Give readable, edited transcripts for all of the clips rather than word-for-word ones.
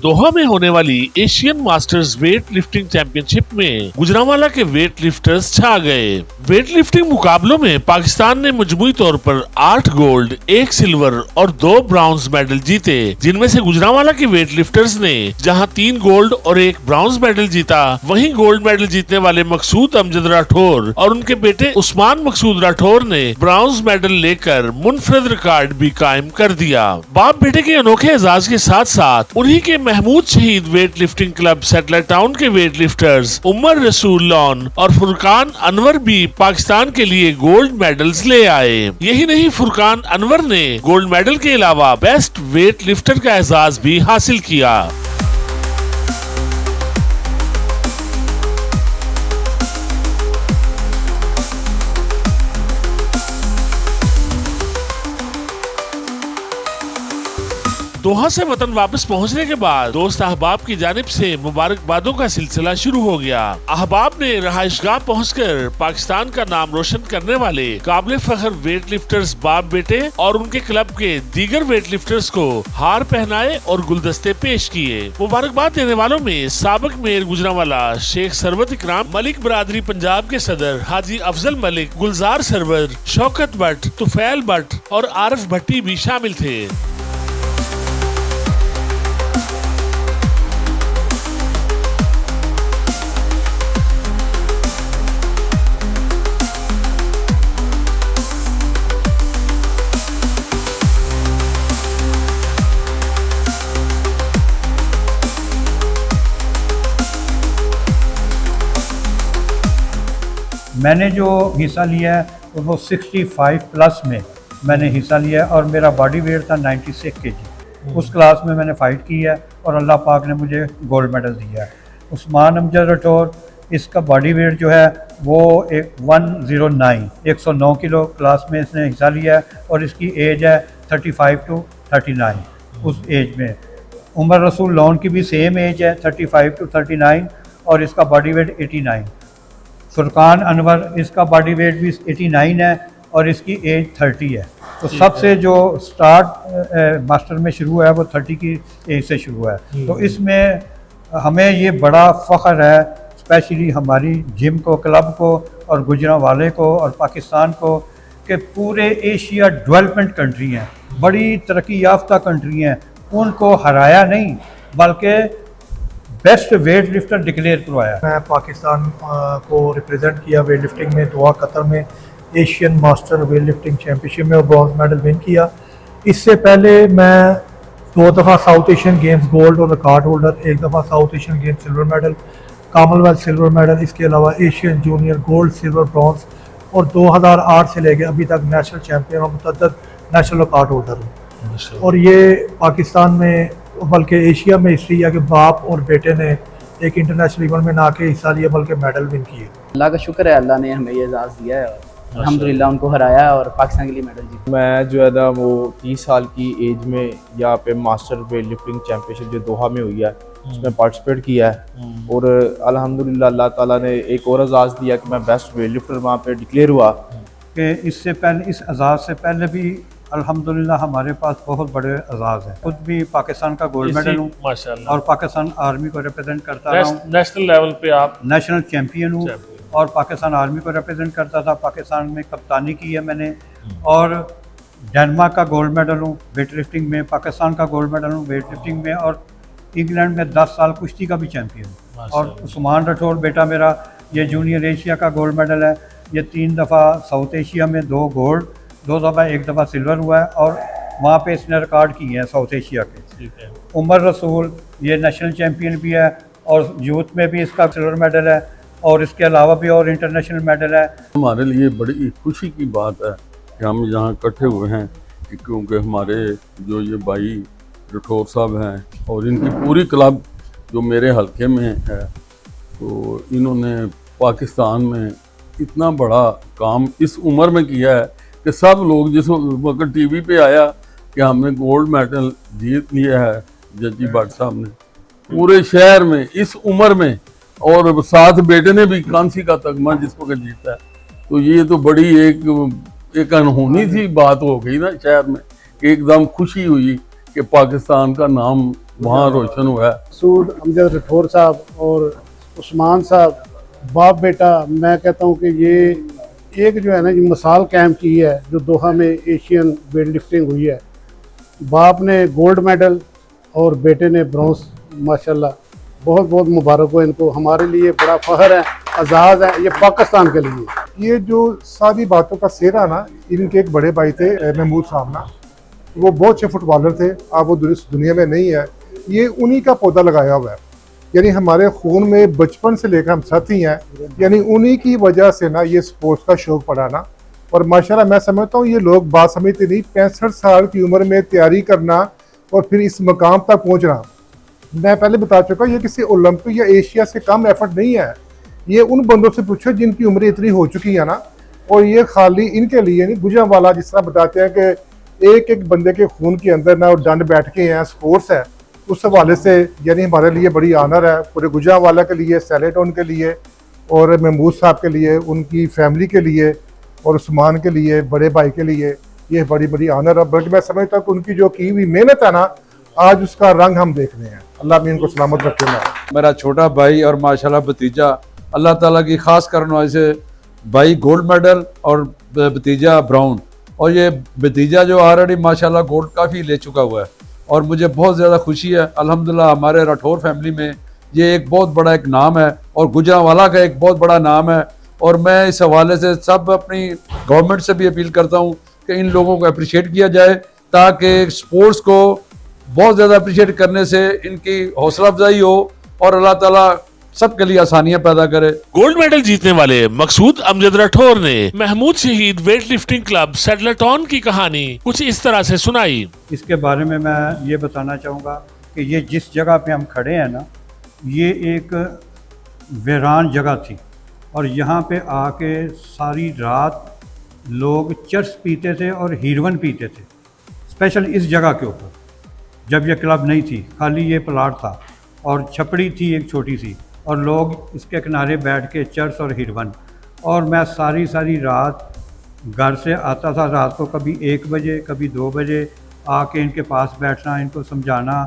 दोहा में होने वाली Asian masters weight lifting championship में गुजरांवाला के वेट लिफ्टर्स छा गए। वेट लिफ्टिंग मुकाबलों में पाकिस्तान ने मजमूई तौर पर 8 गोल्ड, 1 सिल्वर और 2 ब्रॉन्ज मेडल जीते, जिनमें से गुजरांवाला के वेट लिफ्टर्स ने जहां 3 गोल्ड और 1 ब्रॉन्ज मेडल जीता, वहीं गोल्ड मेडल जीतने वाले मकसूद अमजद राठौर और उनके बेटे उस्मान मकसूद राठौर ने ब्रॉन्ज मेडल लेकर मुनफरद रिकॉर्ड भी कायम कर दिया। बाप बेटे के अनोखे एजाज के साथ साथ उन्हीं के महमूद शहीद weight lifting club satellite town के वेट लिफ्टर्स उमर रसूल लॉन और फुरकान अनवर भी पाकिस्तान के लिए गोल्ड मेडल्स ले आए। यही नहीं, फुरकान अनवर ने गोल्ड मेडल के अलावा बेस्ट वेट लिफ्टर का एजाज भी हासिल किया। दोहा से वतन वापस पहुंचने के बाद दोस्त अहबाब की जानिब से मुबारकबादों का सिलसिला शुरू हो गया। अहबाब ने रहायशगाह पहुंचकर पाकिस्तान का नाम रोशन करने वाले काबिल फख्र वेट लिफ्टर्स बाप बेटे और उनके क्लब के दीगर वेट लिफ्टर्स को हार पहनाए और गुलदस्ते पेश किए। मुबारकबाद देने वालों में साबिक मेयर गुजरांवाला शेख सरवत इकराम, मलिक बरादरी पंजाब के सदर हाजी अफजल मलिक, गुलजार सरवर, शौकत भट्ट, तुफैल भट्ट और आरिफ भट्टी भी शामिल थे। मैंने जो हिस्सा लिया है वो 65 प्लस में मैंने हिस्सा लिया है और मेरा बॉडी वेट था 96 kg। उस क्लास में मैंने फ़ाइट की है और अल्लाह पाक ने मुझे गोल्ड मेडल दिया है। उस्मान अमजद राठौर, इसका बॉडी वेट जो है वो 109 किलो क्लास में इसने हिस्सा लिया है और इसकी एज है 35 to 39। उस एज में उमर रसूल लॉन की भी सेम एज है 35 to 39 और इसका बॉडी वेट 89। फुरकान अनवर, इसका बॉडी वेट भी 89 है और इसकी एज 30 है। तो सबसे जो स्टार्ट मास्टर में शुरू हुआ है वो 30 की एज से शुरू हुआ है। तो इसमें हमें ये बड़ा फ़ख्र है, स्पेशली हमारी जिम को, क्लब को और गुजरांवाले को और पाकिस्तान को, कि पूरे एशिया डेवलपमेंट कंट्री हैं, बड़ी तरक्की याफ्ता कंट्री हैं, उनको हराया नहीं बल्कि बेस्ट वेट लिफ्टर डिक्लेयर करवाया। मैं पाकिस्तान को रिप्रेजेंट किया वेट लिफ्टिंग में, दोहा कतर में Asian master weight lifting championship में और ब्रॉन्ज मेडल विन किया। इससे पहले मैं 2 दफ़ा साउथ एशियन गेम्स गोल्ड और रिकॉर्ड होल्डर, 1 दफ़ा south Asian games silver medal, Commonwealth silver medal, इसके अलावा Asian junior gold, silver, bronze और 2008 से लेकर अभी तक नेशनल चैम्पियन और मुतअद्दिद नेशनल रिकॉर्ड होल्डर हूँ। और ये पाकिस्तान में बल्कि एशिया में हिस्ट्री है कि बाप और बेटे ने एक इंटरनेशनल इवेंट में ना के हिस्सा लिया बल्कि मेडल विन किए। अल्लाह का शुक्र है, अल्लाह ने हमें ये एजाज़ दिया है और अल्हम्दुलिल्लाह उनको हराया और पाकिस्तान के लिए मेडल जीता। मैं जो है ना वो 30 साल की एज में यहाँ पे मास्टर वेट लिफ्टिंग चैम्पियनशिप जो दोहा में हुई है उसमें पार्टिसिपेट किया है और अल्हम्दुलिल्लाह अल्लाह ताला ने एक और एजाज़ दिया कि मैं बेस्ट वेट लिफ्टर वहाँ पे डिक्लेयर हुआ। कि इससे पहले, इस एजाज़ से पहले भी अल्हम्दुलिल्लाह हमारे पास बहुत बड़े एजाज़ हैं। खुद भी पाकिस्तान का गोल्ड मेडल हूँ माशाल्लाह और पाकिस्तान आर्मी को रिप्रेजेंट करता रहा हूँ। नेशनल लेवल पे आप नेशनल चैम्पियन हूँ और पाकिस्तान आर्मी को रिप्रेजेंट करता था। पाकिस्तान में कप्तानी की है मैंने और डेनमार्क का गोल्ड मेडल हूँ वेट लिफ्टिंग में, पाकिस्तान का गोल्ड मेडल हूँ वेट लिफ्टिंग में और इंग्लैंड में 10 साल कुश्ती का भी चैम्पियन हूँ। और उस्मान राठौर बेटा मेरा, ये जूनियर एशिया का गोल्ड मेडल है। ये 3 दफ़ा साउथ एशिया में 2 गोल्ड, 2 दफ़ा 1 दफ़ा सिल्वर हुआ है और वहाँ पे इसने रिकॉर्ड किए हैं साउथ एशिया के। उमर रसूल ये नेशनल चैम्पियन भी है और यूथ में भी इसका सिल्वर मेडल है और इसके अलावा भी और इंटरनेशनल मेडल है। हमारे लिए बड़ी खुशी की बात है कि हम यहाँ इकट्ठे हुए हैं क्योंकि हमारे जो ये भाई राठौर साहब हैं और इनकी पूरी क्लब जो मेरे हलके में है, तो इन्होंने पाकिस्तान में इतना बड़ा काम इस उम्र में किया है कि सब लोग जिस वक्त टीवी पे आया कि हमने गोल्ड मेडल जीत लिया है जजी भट्ट साहब ने, पूरे शहर में इस उम्र में, और साथ बेटे ने भी कांसी का तगमा जिस वक्त जीता है, तो ये तो बड़ी एक अनहोनी सी बात हो गई ना शहर में कि एकदम खुशी हुई कि पाकिस्तान का नाम वहाँ रोशन हुआ है। सूद अमजद राठौर साहब और उस्मान साहब बाप बेटा, मैं कहता हूँ कि ये एक जो है ना ये मिसाल कायम की है जो दोहा में एशियन वेट लिफ्टिंग हुई है। बाप ने गोल्ड मेडल और बेटे ने ब्रॉन्ज, माशाल्लाह बहुत बहुत मुबारक हो इनको। हमारे लिए बड़ा फ़ख्र है, आज़ाद है ये पाकिस्तान के लिए। ये जो सारी बातों का सेहरा ना, इनके एक बड़े भाई थे महमूद साहब ना, वो बहुत अच्छे फुटबॉलर थे, अब वो दुनिया में नहीं है। ये उन्हीं का पौधा लगाया हुआ है, यानी हमारे खून में बचपन से लेकर हम साथी हैं, यानी उन्हीं की वजह से ना ये स्पोर्ट्स का शौक पड़ा ना। और माशाल्लाह मैं समझता हूँ ये लोग बात समझते नहीं, 65 साल की उम्र में तैयारी करना और फिर इस मकाम तक पहुँचना। मैं पहले बता चुका, ये किसी ओलंपिक या एशिया से कम एफर्ट नहीं है। ये उन बंदों से पूछो जिनकी उम्र इतनी हो चुकी है ना, और ये खाली इनके लिए नहीं। गुजरांवाला जिस तरह बताते हैं कि एक एक बंदे के खून के अंदर ना डंड बैठ के हैं, स्पोर्ट्स है, उस हवाले से यानी हमारे लिए बड़ी ऑनर है, पूरे गुजरांवाला के लिए, सैलेटोन के लिए और महमूद साहब के लिए, उनकी फैमिली के लिए और उस्मान के लिए, बड़े भाई के लिए ये बड़ी बड़ी ऑनर है। बल्कि मैं समझता हूँ कि उनकी जो की हुई मेहनत है ना, आज उसका रंग हम देख रहे हैं। अल्लाह ने इनको सलामत रखे ना। मेरा छोटा भाई और माशाल्लाह भतीजा, अल्लाह ताला की खास करने से भाई गोल्ड मेडल और भतीजा ब्राउन, और ये भतीजा जो ऑलरेडी माशाल्लाह गोल्ड काफ़ी ले चुका हुआ है। और मुझे बहुत ज़्यादा खुशी है अल्हम्दुलिल्लाह, हमारे राठौर फैमिली में ये एक बहुत बड़ा एक नाम है और गुजरांवाला का एक बहुत बड़ा नाम है। और मैं इस हवाले से सब अपनी गवर्नमेंट से भी अपील करता हूँ कि इन लोगों को अप्रिशिएट किया जाए, ताकि स्पोर्ट्स को बहुत ज़्यादा अप्रिशिएट करने से इनकी हौसला अफजाई हो और अल्लाह ताला सबके लिए आसानियां पैदा करे। गोल्ड मेडल जीतने वाले मकसूद अमजद राठौर ने महमूद शहीद वेट लिफ्टिंग क्लब सैटलटॉन की कहानी कुछ इस तरह से सुनाई। इसके बारे में मैं ये बताना चाहूँगा कि ये जिस जगह पे हम खड़े हैं ना, ये एक वीरान जगह थी और यहाँ पे आके सारी रात लोग चर्स पीते थे और हीरोइन पीते थे, स्पेशल इस जगह के ऊपर। जब ये क्लब नहीं थी, खाली ये प्लाट था और छपड़ी थी एक छोटी सी, और लोग इसके किनारे बैठ के चर्स और हीरोइन। और मैं सारी रात घर से आता था, रात को कभी 1 बजे कभी 2 बजे आके इनके पास बैठना, इनको समझाना,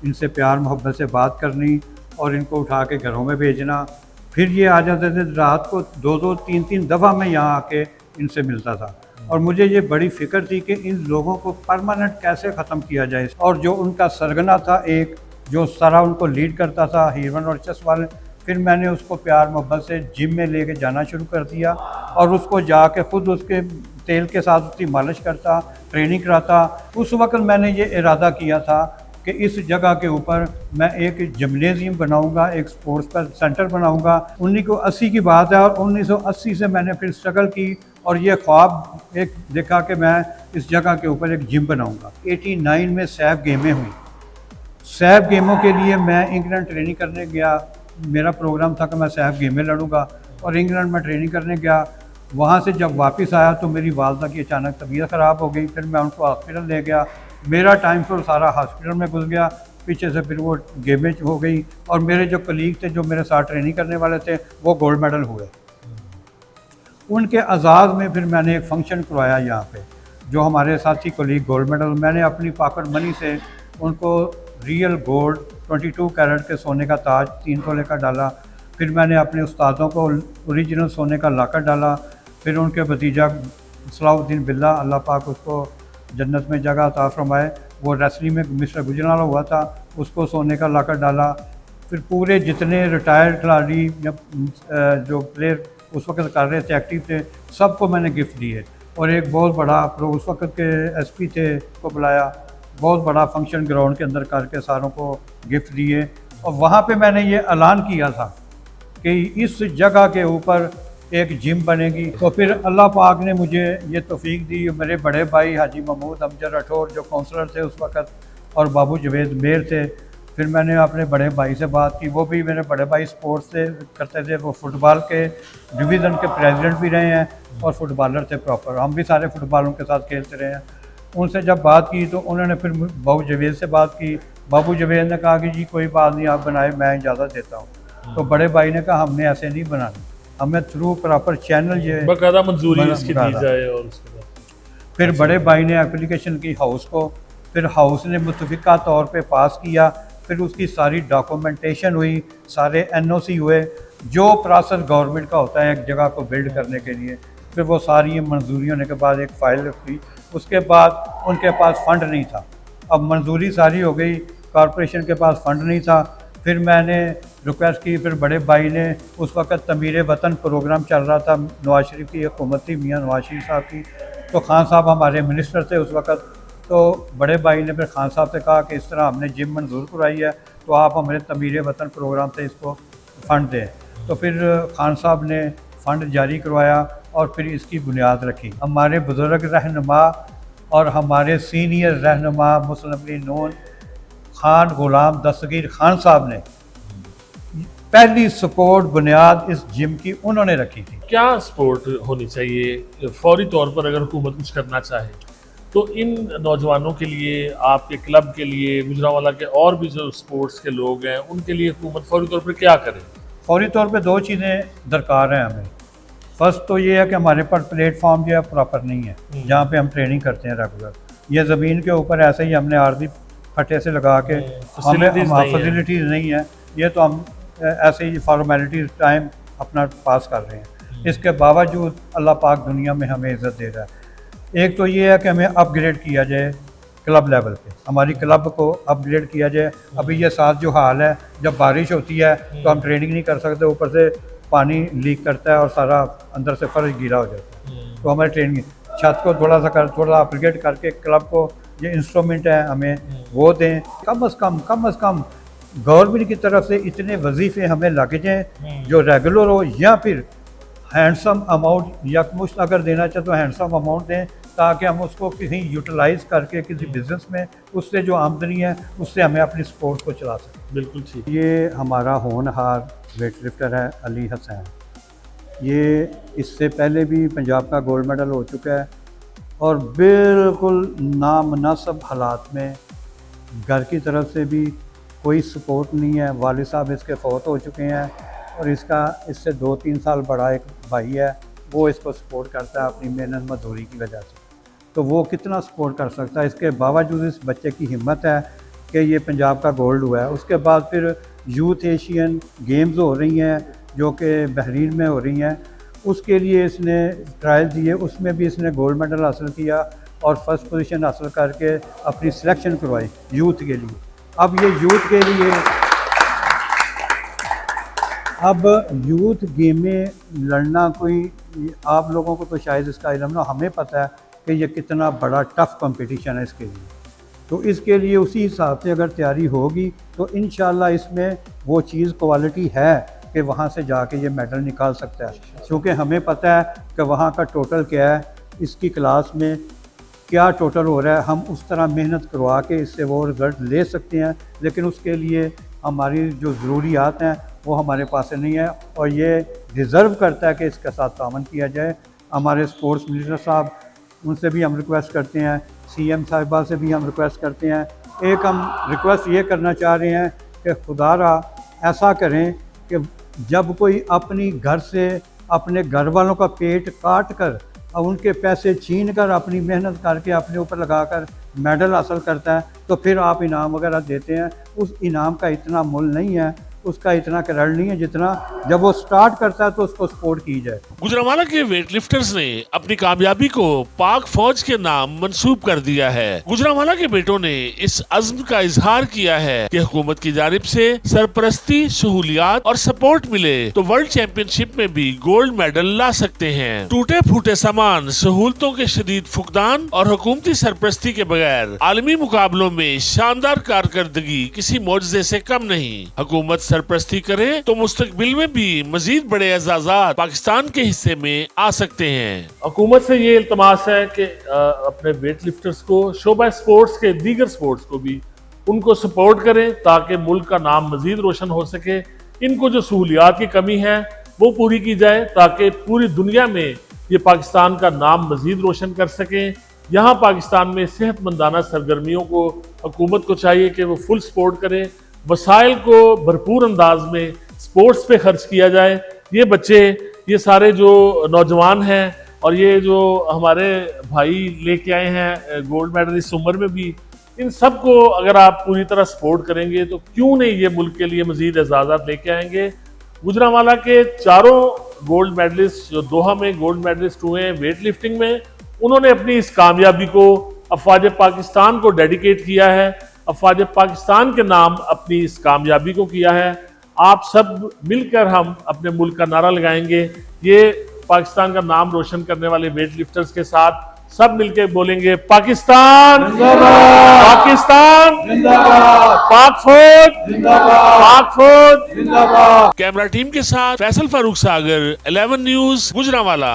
इनसे प्यार मोहब्बत से बात करनी और इनको उठा के घरों में भेजना। फिर ये आ जाते थे रात को 2-2 3-3 दफ़ा मैं यहाँ आके इनसे मिलता था। और मुझे ये बड़ी फ़िक्र थी कि इन लोगों को परमानेंट कैसे ख़त्म किया जाए। और जो उनका सरगना था, एक जो सारा उनको लीड करता था, हीरोइन और चेस वाले, फिर मैंने उसको प्यार मोहब्बत से जिम में लेके जाना शुरू कर दिया और उसको जाके ख़ुद उसके तेल के साथ उसकी मालिश करता, ट्रेनिंग कराता। उस वक्त मैंने ये इरादा किया था कि इस जगह के ऊपर मैं एक जिमनेजियम बनाऊंगा, एक स्पोर्ट्स का सेंटर बनाऊंगा। 1980 की बात है और 1980 से मैंने फिर स्ट्रगल की और ये ख्वाब एक देखा कि मैं इस जगह के ऊपर एक जिम बनाऊंगा। 89 में सैफ गेमें हुई। सैफ गेमों के लिए मैं इंग्लैंड ट्रेनिंग करने गया। मेरा प्रोग्राम था कि मैं सैफ गेमें लड़ूंगा और इंग्लैंड में ट्रेनिंग करने गया। वहाँ से जब वापस आया तो मेरी वालदा की अचानक तबीयत ख़राब हो गई। फिर मैं उनको हॉस्पिटल ले गया। मेरा टाइम तो सारा हॉस्पिटल में गुजर गया। पीछे से फिर वो गेमें हो गई और मेरे जो कलीग थे, जो मेरे साथ ट्रेनिंग करने वाले थे, वो गोल्ड मेडल हुए। उनके आज़ाद में फिर मैंने एक फ़ंक्शन करवाया यहाँ पे, जो हमारे साथी कलीग गोल्ड मेडल, मैंने अपनी पॉकेट मनी से उनको रियल गोल्ड 22 कैरेट के सोने का ताज 3 तोले का डाला। फिर मैंने अपने उस्तादों को ओरिजिनल सोने का लाकर डाला। फिर उनके भतीजा सलाउद्दीन बिल्ला, अल्लाह पाक उसको जन्नत में जगह अता फरमाए, वो रेसलिंग में मिस्टर गुजरांवाला हुआ था, उसको सोने का लाकर डाला। फिर पूरे जितने रिटायर्ड खिलाड़ी या जो प्लेयर उस वक्त कर रहे थे, एक्टिव थे, सबको मैंने गिफ्ट दिए। और एक बहुत बड़ा उस वक्त के एसपी थे को बुलाया, बहुत बड़ा फंक्शन ग्राउंड के अंदर करके सारों को गिफ्ट दिए। और वहाँ पे मैंने ये ऐलान किया था कि इस जगह के ऊपर एक जिम बनेगी। तो फिर अल्लाह पाक ने मुझे ये तौफीक दी। मेरे बड़े भाई हाजी महमूद अमजद राठौर जो काउंसलर थे उस वक़्त, और बाबू जवेद मेर थे। फिर मैंने अपने बड़े भाई से बात की, वो भी मेरे बड़े भाई स्पोर्ट्स से करते थे, वो फुटबॉल के डिवीज़न के प्रेसिडेंट भी रहे हैं और फुटबॉलर थे प्रॉपर। हम भी सारे फुटबॉलों के साथ खेलते रहे हैं। उनसे जब बात की तो उन्होंने फिर बाबू जवेद से बात की। बाबू जवेद ने कहा कि जी कोई बात नहीं, आप बनाए, मैं इजाज़त देता हूँ। तो बड़े भाई ने कहा हमने ऐसे नहीं बनाना, हमें थ्रू प्रॉपर चैनल ये बकायदा मंजूरी इसकी दी जाए। और उसके बाद फिर बड़े भाई ने एप्लीकेशन की हाउस को, फिर हाउस ने मुतफिका तौर पे पास किया फिर उसकी सारी डॉक्यूमेंटेशन हुई, सारे NOC हुए, जो प्रोसेस गवर्नमेंट का होता है एक जगह को बिल्ड करने के लिए। फिर वो सारी मंजूरी होने के बाद एक फ़ाइल रखी, उसके बाद उनके पास फ़ंड नहीं था। अब मंजूरी सारी हो गई, कॉरपोरेशन के पास फ़ंड नहीं था। फिर मैंने रिक्वेस्ट की, फिर बड़े भाई ने, उस वक़्त तमीर वतन प्रोग्राम चल रहा था, नवाज शरीफ की हुकूमत थी, मियाँ नवाज शरीफ साहब की, तो खान साहब हमारे मिनिस्टर थे उस वक़्त। तो बड़े भाई ने फिर खान साहब से कहा कि इस तरह हमने जिम मंजूर कराई है, तो आप हमारे तमीर वतन प्रोग्राम से इसको फ़ंड दें। तो फिर खान साहब ने फ़ंड जारी करवाया और फिर इसकी बुनियाद रखी। हमारे बुज़ुर्ग रहनुमा और हमारे सीनियर रहनुमा मुस्लिम लीग नून खान गुलाम दस्तगीर खान साहब ने पहली सपोर्ट बुनियाद इस जिम की उन्होंने रखी थी। क्या सपोर्ट होनी चाहिए फौरी तौर पर अगर हुकूमत कुछ करना चाहे तो इन नौजवानों के लिए, आपके क्लब के लिए, गुजरांवाला के और भी जो स्पोर्ट्स के लोग हैं उनके लिए हुकूमत फौरी तौर पर क्या करे? फौरी तौर पे दो चीज़ें दरकार हैं हमें। फर्स्ट तो ये है कि हमारे पास प्लेटफॉर्म जो है प्रॉपर नहीं है जहाँ पे हम ट्रेनिंग करते हैं रेगुलर। ये ज़मीन के ऊपर ऐसे ही हमने आर्जी फटे से लगा के फैसिलिटीज़ नहीं है, ये तो हम ऐसे ही फॉर्मेलिटीज़ टाइम अपना पास कर रहे हैं। इसके बावजूद अल्लाह पाक दुनिया में हमें इज़्ज़त दे रहा है। एक तो ये है कि हमें अपग्रेड किया जाए क्लब लेवल पे, हमारी क्लब को अपग्रेड किया जाए। अभी ये साथ जो हाल है, जब बारिश होती है तो हम ट्रेनिंग नहीं कर सकते, ऊपर से पानी लीक करता है और सारा अंदर से फर्श गीला हो जाता है। तो हमारी ट्रेनिंग छत को थोड़ा अपग्रेड करके क्लब को ये इंस्ट्रूमेंट है हमें वो दें। कम अज़ कम गवर्नमेंट की तरफ से इतने वजीफ़े हमें लग जाएँ जो रेगुलर हो, या फिर हैंडसम अमाउंट यकमुश्त अगर देना चाहे तो हैंडसम अमाउंट दें, ताकि हम उसको किसी यूटिलाइज़ करके किसी बिज़नेस में उससे जो आमदनी है उससे हमें अपनी स्पोर्ट को चला सकें। बिल्कुल ठीक। ये हमारा होनहार वेट लिफ्टर है अली हसैन। ये इससे पहले भी पंजाब का गोल्ड मेडल हो चुका है और बिल्कुल नामुनासिब हालात में, घर की तरफ से भी कोई सपोर्ट नहीं है। वालिद साहब इसके फ़ौत हो चुके हैं और इससे 2-3 साल बड़ा एक भाई है, वो इसको सपोर्ट करता है अपनी मेहनत मजदूरी की वजह से। तो वो कितना सपोर्ट कर सकता है? इसके बावजूद इस बच्चे की हिम्मत है कि ये पंजाब का गोल्ड हुआ है। उसके बाद फिर यूथ एशियन गेम्स हो रही हैं जो कि बहरीन में हो रही हैं, उसके लिए इसने ट्रायल दिए, उसमें भी इसने गोल्ड मेडल हासिल किया और फर्स्ट पोजीशन हासिल करके अपनी सिलेक्शन करवाई यूथ के लिए। अब ये यूथ के लिए, अब यूथ गेम में लड़ना कोई, आप लोगों को तो शायद इसका इल्म ना, हमें पता है कि ये कितना बड़ा टफ़ कंपटीशन है इसके लिए। तो इसके लिए उसी हिसाब से अगर तैयारी होगी तो इंशाल्लाह इसमें वो चीज़ क्वालिटी है कि वहाँ से जाके ये मेडल निकाल सकता है, क्योंकि हमें पता है कि वहाँ का टोटल क्या है, इसकी क्लास में क्या टोटल हो रहा है। हम उस तरह मेहनत करवा के इससे वो रिज़ल्ट ले सकते हैं, लेकिन उसके लिए हमारी जो ज़रूरियात हैं वो हमारे पास नहीं है और ये डिज़र्व करता है कि इसके साथ तावन किया जाए। हमारे स्पोर्ट्स मिनिस्टर साहब, उनसे भी हम रिक्वेस्ट करते हैं, CM साहिबा से भी हम रिक्वेस्ट करते हैं। एक हम रिक्वेस्ट ये करना चाह रहे हैं कि खुदारा ऐसा करें कि जब कोई अपनी घर से अपने घर वालों का पेट काट कर और उनके पैसे छीन कर अपनी मेहनत करके अपने ऊपर लगाकर मेडल हासिल करता है तो फिर आप इनाम वगैरह देते हैं, उस इनाम का इतना मूल्य नहीं है, उसका इतना क्रेडिट नहीं है जितना जब वो स्टार्ट करता है तो उसको सपोर्ट की जाए। गुजरांवाला के वेटलिफ्टर्स ने अपनी कामयाबी को पाक फौज के नाम मंसूब कर दिया है। गुजरांवाला के बेटों ने इस अज़्म का इजहार किया है कि हुकूमत की जानिब से सरपरस्ती, सहूलियात और सपोर्ट मिले तो वर्ल्ड चैंपियनशिप में भी गोल्ड मेडल ला सकते हैं। टूटे फूटे सामान, सहूलतों के शदीद फुकदान और हुकूमती सरपरस्ती के बगैर आलमी मुकाबलों में शानदार कारकर्दगी किसी मौजज़े से कम नहीं। हुकूमत सरपरस्ती करे तो मुस्तकबिल में भी मजीद बड़े एजाज़ात पाकिस्तान के हिस्से में आ सकते हैं। हुकूमत से ये इल्तमास है कि अपने वेट लिफ्टर्स को, शोबा स्पोर्ट्स के दीगर स्पोर्ट्स को भी उनको सपोर्ट करें ताकि मुल्क का नाम मजीद रोशन हो सके। इनको जो सहूलियात की कमी है वो पूरी की जाए ताकि पूरी दुनिया में ये पाकिस्तान का नाम मजीद रोशन कर सकें। यहाँ पाकिस्तान में सेहतमंदाना सरगर्मियों को हुकूमत को चाहिए कि वो फुल सपोर्ट करें, वसाइल को भरपूर अंदाज में स्पोर्ट्स पे खर्च किया जाए। ये बच्चे, ये सारे जो नौजवान हैं और ये जो हमारे भाई लेके आए हैं गोल्ड मेडल इस उम्र में भी, इन सबको अगर आप पूरी तरह सपोर्ट करेंगे तो क्यों नहीं ये मुल्क के लिए मजीद एजाज़ात लेके आएंगे। गुजरांवाला के चारों गोल्ड मेडलिस्ट जो दोहा में गोल्ड मेडलिस्ट हुए हैं वेट लिफ्टिंग में, उन्होंने अपनी इस कामयाबी को अफवाज पाकिस्तान को डेडिकेट किया है, अफवाज पाकिस्तान के नाम अपनी इस कामयाबी को किया है। आप सब मिलकर हम अपने मुल्क का नारा लगाएंगे, ये पाकिस्तान का नाम रोशन करने वाले वेट लिफ्टर्स के साथ सब मिलकर बोलेंगे पाकिस्तान जिंदाबाद, पाकिस्तान जिंदाबाद, पाक फौज जिंदाबाद, पाक फौज जिंदाबाद। कैमरा टीम के साथ फैसल फारूक सागर, 11 न्यूज़ गुजरांवाला।